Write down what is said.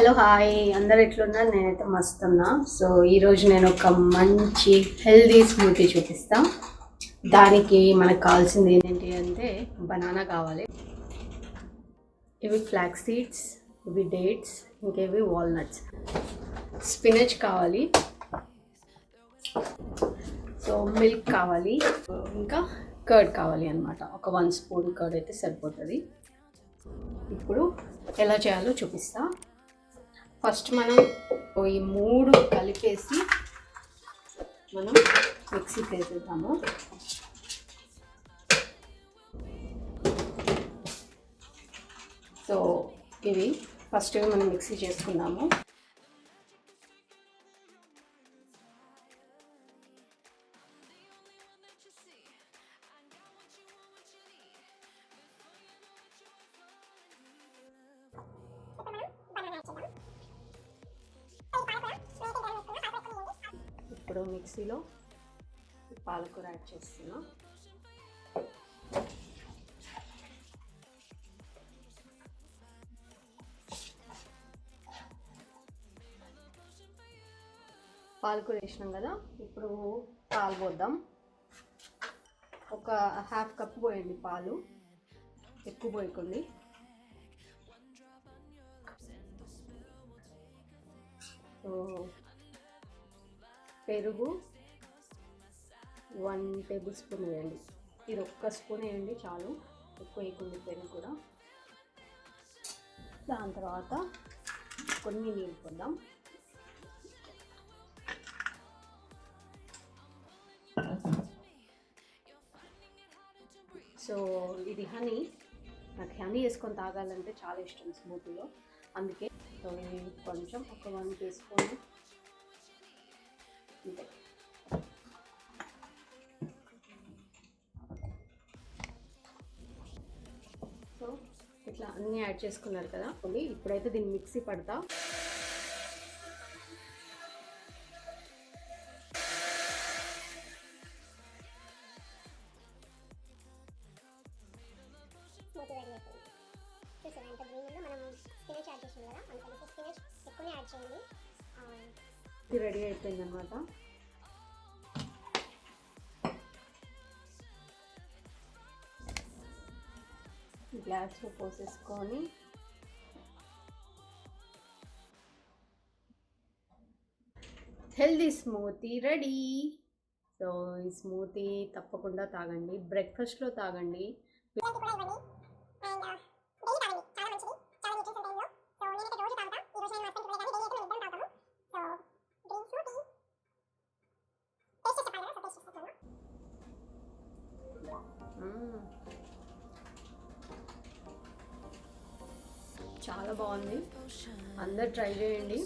Hello hi, అందరు ఎట్లున్నారు? నేనైతే మస్తున్నా. సో ఈరోజు నేను ఒక మంచి హెల్దీ స్మూతీ చూపిస్తా. దానికి మనకు కావాల్సింది ఏంటంటే అంటే బనానా కావాలి, ఇవి ఫ్లాక్స్ సీడ్స్, ఇవి డేట్స్, ఇంకేవి వాల్నట్స్, స్పినచ్ కావాలి, సో మిల్క్ కావాలి, ఇంకా కర్డ్ కావాలి అన్నమాట. ఒక 1 స్పూన్ కర్డ్ అయితే సరిపోతుంది. ఇప్పుడు ఎలా చేయాలో చూపిస్తా. ఫస్ట్ మనం ఈ 3 కలిపేసి మనం మిక్సీకి వేసేద్దాము. సో ఇవి ఫస్ట్ మనం మిక్సీ చేసుకుందాము. ఇప్పుడు మిక్సీలో పాలకూర యాడ్ చేస్తున్నా. పాలకూర వేసినాం కదా, ఇప్పుడు పాలు పోద్దాం. ఒక ½ కప్ పోయండి పాలు, ఎక్కువ పోయకండి. సో పెరుగు 1 టేబుల్ స్పూన్ వేయండి. ఇది 1 స్పూన్ వేయండి చాలు, ఎక్కువ వేయకండి పెరుగు కూడా. దాని తర్వాత కొన్ని నీళ్ళు పోద్దాం. సో ఇది హనీ, నాకు హనీ వేసుకొని తాగాలంటే చాలా ఇష్టం స్మూతీలో, అందుకే. సో ఇది కొంచెం ఒక 1 టీ స్పూన్ అంతే. సో ఇట్లా అన్నీ యాడ్ చేసుకున్నారు కదా, ఇప్పుడైతే దీన్ని మిక్సీ పడతా. ఇది రెడీ అయిపోయింది అన్నమాట. గ్లాస్లో పోసేసుకొని హెల్దీ స్మూతీ రెడీ. సో ఈ స్మూతీ తప్పకుండా తాగండి, బ్రేక్ఫాస్ట్లో తాగండి. చాలా బాగుంది, అందరు ట్రై చేయండి.